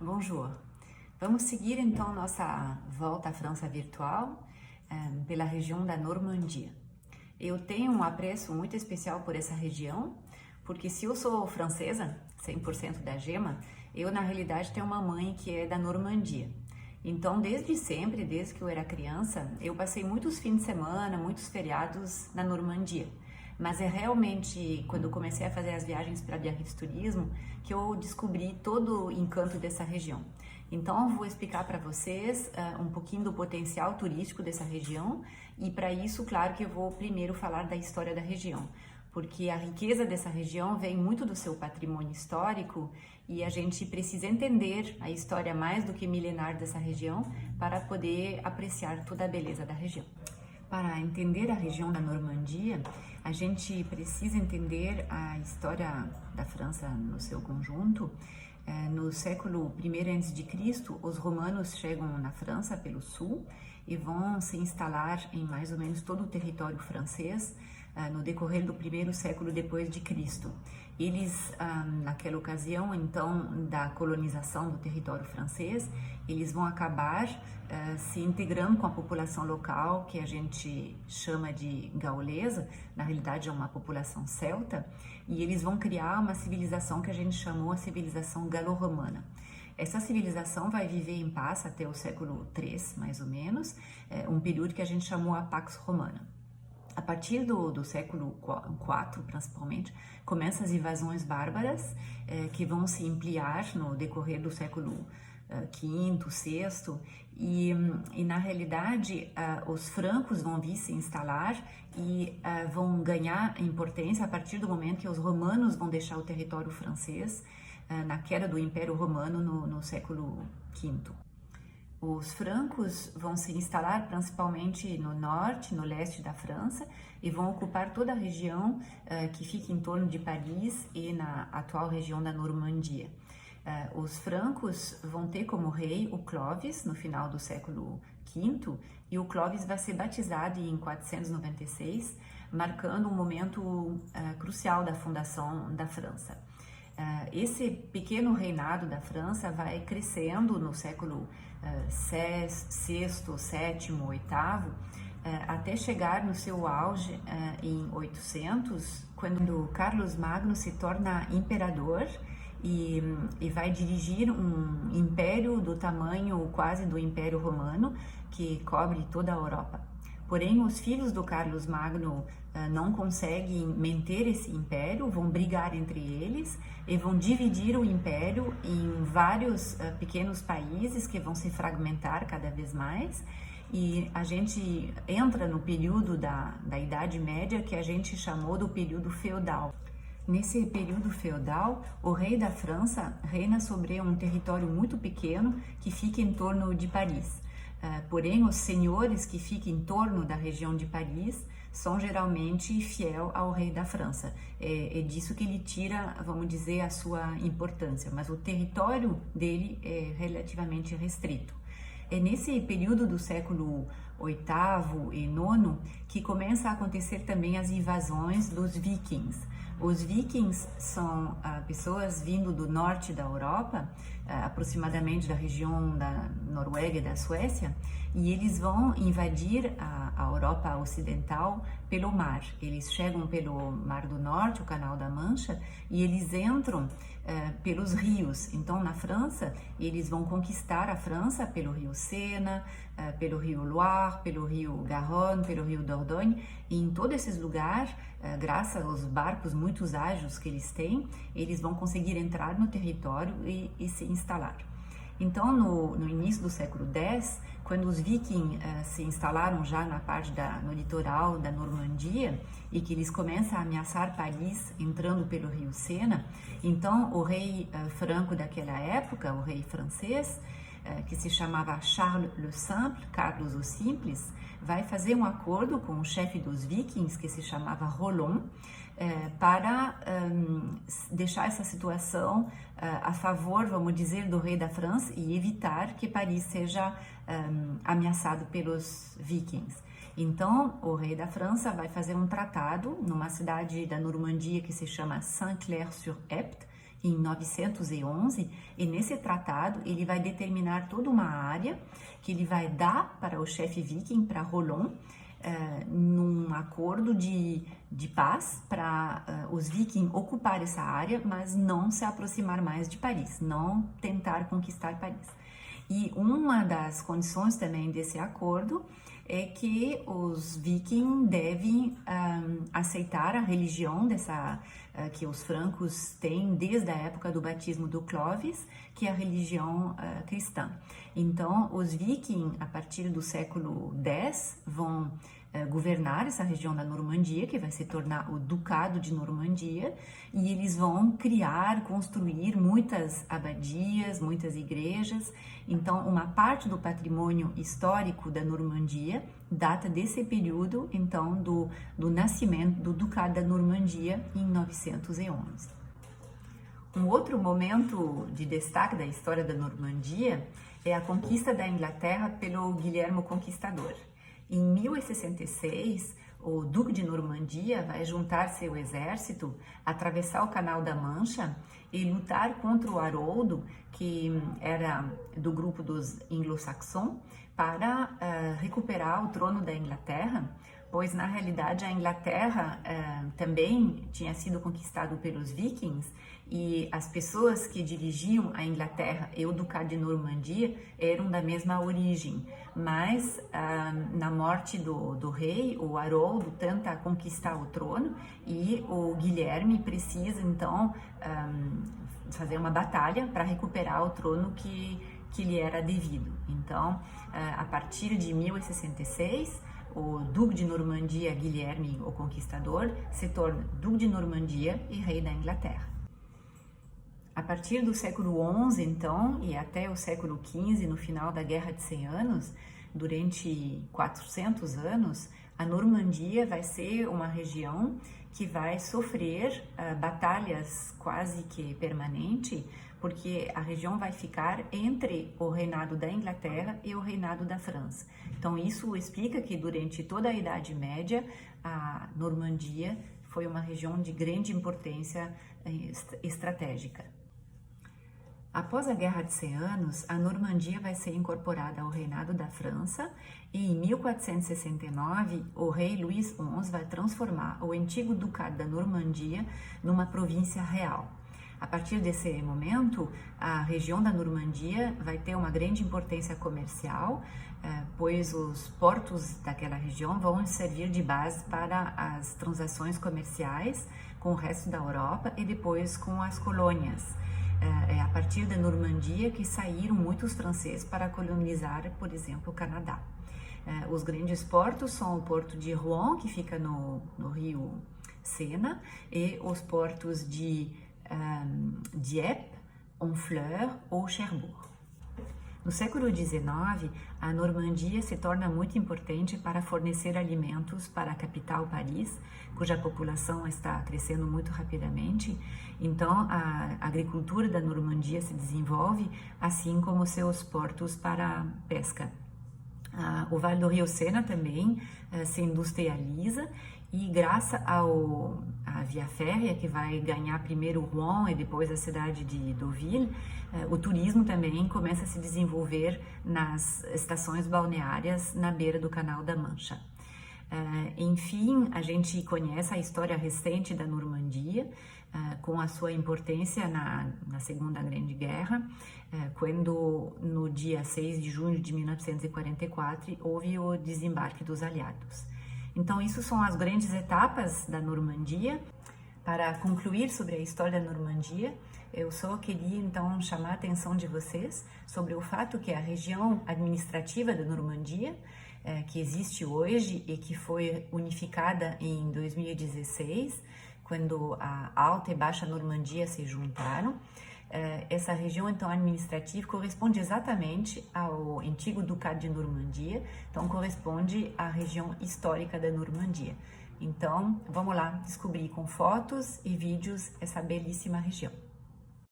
Bonjour. Vamos seguir então nossa volta à França virtual pela região da Normandia. Eu tenho um apreço muito especial por essa região, porque se eu sou francesa, 100% da gema, eu na realidade tenho uma mãe que é da Normandia. Então, desde sempre, desde que eu era criança, eu passei muitos fins de semana, muitos feriados na Normandia. Mas é realmente quando eu comecei a fazer as viagens para Biarritz Turismo que eu descobri todo o encanto dessa região. Então, eu vou explicar para vocês um pouquinho do potencial turístico dessa região e para isso, claro que eu vou primeiro falar da história da região, porque a riqueza dessa região vem muito do seu patrimônio histórico e a gente precisa entender a história mais do que milenar dessa região para poder apreciar toda a beleza da região. Para entender a região da Normandia, a gente precisa entender a história da França no seu conjunto. No século I a.C., os romanos chegam na França pelo sul e vão se instalar em mais ou menos todo o território francês no decorrer do primeiro século depois de Cristo. Eles, naquela ocasião, então, da colonização do território francês, eles vão acabar se integrando com a população local, que a gente chama de gaulesa, na realidade é uma população celta, e eles vão criar uma civilização que a gente chamou a civilização galo-romana. Essa civilização vai viver em paz até o século III, mais ou menos, um período que a gente chamou a Pax Romana. A partir do século IV, principalmente, começam as invasões bárbaras que vão se ampliar no decorrer do século V, VI, e na realidade os francos vão vir se instalar e vão ganhar importância a partir do momento que os romanos vão deixar o território francês na queda do Império Romano no século V. Os francos vão se instalar principalmente no norte, no leste da França e vão ocupar toda a região que fica em torno de Paris e na atual região da Normandia. Os francos vão ter como rei o Clovis no final do século V e o Clovis vai ser batizado em 496, marcando um momento crucial da fundação da França. Esse pequeno reinado da França vai crescendo no século VI, VII, VIII, até chegar no seu auge em 800, quando Carlos Magno se torna imperador e vai dirigir um império do tamanho quase do Império Romano, que cobre toda a Europa. Porém, os filhos do Carlos Magno não conseguem manter esse império, vão brigar entre eles e vão dividir o império em vários pequenos países que vão se fragmentar cada vez mais. E a gente entra no período da Idade Média que a gente chamou do período feudal. Nesse período feudal, o rei da França reina sobre um território muito pequeno que fica em torno de Paris. Porém, os senhores que ficam em torno da região de Paris são geralmente fiel ao rei da França. É disso que ele tira, vamos dizer, a sua importância, mas o território dele é relativamente restrito. É nesse período do século VIII e IX que começa a acontecer também as invasões dos vikings. Os vikings são pessoas vindo do norte da Europa, aproximadamente da região da Noruega e da Suécia, e eles vão invadir a Europa ocidental pelo mar. Eles chegam pelo Mar do Norte, o Canal da Mancha, e eles entram pelos rios. Então, na França, eles vão conquistar a França pelo rio Sena, pelo rio Loire, pelo rio Garonne, pelo rio Dordogne, e em todos esses lugares, graças aos barcos muito ágeis que eles têm, eles vão conseguir entrar no território e se instalar. Então, no início do século X, quando os vikings se instalaram já na parte no litoral da Normandia e que eles começam a ameaçar Paris entrando pelo rio Sena, então o rei franco daquela época, o rei francês, que se chamava Charles le Simple, Carlos o Simples, vai fazer um acordo com o chefe dos vikings, que se chamava Rollon, para deixar essa situação a favor, vamos dizer, do rei da França e evitar que Paris seja ameaçado pelos vikings. Então, o rei da França vai fazer um tratado numa cidade da Normandia que se chama Saint-Clair-sur-Epte, em 911, e nesse tratado ele vai determinar toda uma área que ele vai dar para o chefe viking, para Rollon, num acordo de paz para os vikings ocupar essa área, mas não se aproximar mais de Paris, não tentar conquistar Paris. E uma das condições também desse acordo é que os vikings devem aceitar a religião que os francos têm desde a época do batismo do Clovis, que é a religião cristã. Então, os vikings, a partir do século X, vão governar essa região da Normandia, que vai se tornar o Ducado de Normandia, e eles vão criar, construir muitas abadias, muitas igrejas. Então, uma parte do patrimônio histórico da Normandia data desse período, então, do nascimento do Ducado da Normandia em 911. Um outro momento de destaque da história da Normandia é a conquista da Inglaterra pelo Guilherme Conquistador. Em 1066, o Duque de Normandia vai juntar seu exército, atravessar o Canal da Mancha e lutar contra o Haroldo, que era do grupo dos anglo-saxões, para recuperar o trono da Inglaterra, pois na realidade a Inglaterra também tinha sido conquistado pelos vikings, e as pessoas que dirigiam a Inglaterra e o Ducado de Normandia eram da mesma origem, mas na morte do rei, o Haroldo tenta conquistar o trono e o Guilherme precisa então fazer uma batalha para recuperar o trono que lhe era devido. Então, a partir de 1066, o Duque de Normandia, Guilherme o Conquistador, se torna Duque de Normandia e rei da Inglaterra. A partir do século XI, então, e até o século XV, no final da Guerra de 100 Anos, durante 400 anos, a Normandia vai ser uma região que vai sofrer batalhas quase que permanentes, porque a região vai ficar entre o reinado da Inglaterra e o reinado da França. Então, isso explica que durante toda a Idade Média, a Normandia foi uma região de grande importância estratégica. Após a Guerra de 100 Anos, a Normandia vai ser incorporada ao reinado da França e em 1469 o rei Luís XI vai transformar o antigo Ducado da Normandia numa província real. A partir desse momento, a região da Normandia vai ter uma grande importância comercial, pois os portos daquela região vão servir de base para as transações comerciais com o resto da Europa e depois com as colônias. É a partir da Normandia que saíram muitos franceses para colonizar, por exemplo, o Canadá. Os grandes portos são o porto de Rouen, que fica no rio Sena, e os portos de Dieppe, Honfleur ou Cherbourg. No século XIX, a Normandia se torna muito importante para fornecer alimentos para a capital Paris, cuja população está crescendo muito rapidamente. Então, a agricultura da Normandia se desenvolve, assim como seus portos para pesca. O Vale do Rio Sena também se industrializa e graças à via férrea, que vai ganhar primeiro Rouen e depois a cidade de Deauville, o turismo também começa a se desenvolver nas estações balneárias na beira do Canal da Mancha. Enfim, a gente conhece a história recente da Normandia, com a sua importância na Segunda Grande Guerra, quando no dia 6 de junho de 1944 houve o desembarque dos aliados. Então, isso são as grandes etapas da Normandia. Para concluir sobre a história da Normandia, eu só queria então chamar a atenção de vocês sobre o fato que a região administrativa da Normandia, que existe hoje e que foi unificada em 2016, quando a Alta e Baixa Normandia se juntaram, essa região então administrativa corresponde exatamente ao antigo Ducado de Normandia, então corresponde à região histórica da Normandia. Então, vamos lá descobrir com fotos e vídeos essa belíssima região.